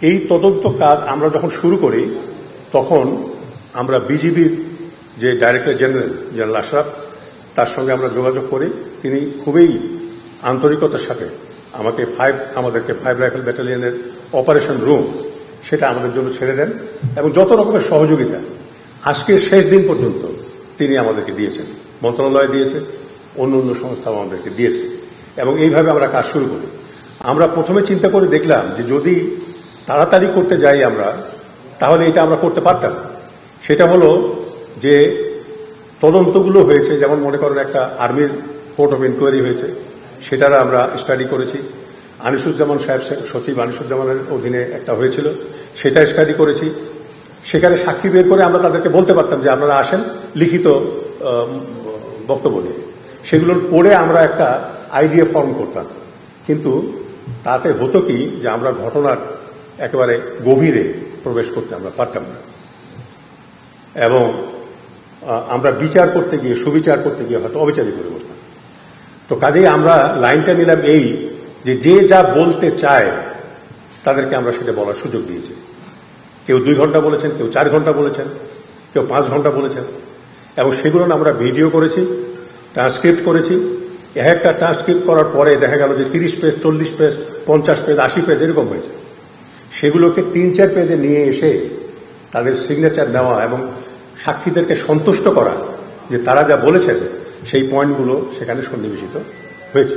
এই তদন্ত কাজ আমরা যখন শুরু করি তখন আমরা বিজিবির যে ডাইরেক্টর জেনারেল আশরাফ, তার সঙ্গে আমরা যোগাযোগ করি। তিনি খুবই আন্তরিকতার সাথে আমাদেরকে 5 রাইফেল ব্যাটালিয়নের অপারেশন রুম সেটা আমাদের জন্য ছেড়ে দেন এবং যত রকমের সহযোগিতা আজকে শেষ দিন পর্যন্ত তিনি আমাদেরকে দিয়েছেন। মন্ত্রণালয় দিয়েছে, অন্য অন্য সংস্থা আমাদেরকে দিয়েছে এবং এইভাবে আমরা কাজ শুরু করি। আমরা প্রথমে চিন্তা করে দেখলাম যে যদি তাড়াতাড়ি করতে যাই আমরা, তাহলে এটা আমরা করতে পারতাম। সেটা হলো যে তদন্তগুলো হয়েছে, যেমন মনে করেন একটা আর্মির কোর্ট অফ ইনকোয়ারি হয়েছে, সেটার আমরা স্টাডি করেছি। আনিসুজ্জামান সাহেব, সচিব আনিসুজ্জামানের অধীনে একটা হয়েছিল, সেটা স্টাডি করেছি। সেখানে সাক্ষী বের করে আমরা তাদেরকে বলতে পারতাম যে আপনারা আসেন লিখিত বক্তব্য নিয়ে, সেগুলো পড়ে আমরা একটা আইডিয়া ফর্ম করতাম। কিন্তু তাতে হতো কি যে আমরা ঘটনার একেবারে গভীরে প্রবেশ করতে আমরা পারতাম না এবং আমরা বিচার করতে গিয়ে, সুবিচার করতে গিয়ে হয়তো অবিচারই করে বসতাম। তো কাজেই আমরা লাইনটা নিলাম এই যে যে যা বলতে চায় তাদেরকে আমরা সেটা বলার সুযোগ দিয়েছি। কেউ 2 ঘন্টা বলেছেন, কেউ 4 ঘন্টা বলেছেন, কেউ 5 ঘন্টা বলেছেন এবং সেগুলো আমরা ভিডিও করেছি, ট্রান্সক্রিপ্ট করেছি। একটা ট্রান্সক্রিপ্ট করার পরে দেখা গেল যে 30 পেজ, 40 পেজ, 50 পেজ, 80 পেজ এরকম হয়েছে। সেগুলোকে 3-4 পেজে নিয়ে এসে তাদের সিগনেচার নেওয়া এবং সাক্ষীদেরকে সন্তুষ্ট করা যে তারা যা বলেছেন সেই পয়েন্টগুলো সেখানে সন্নিবেশিত হয়েছে।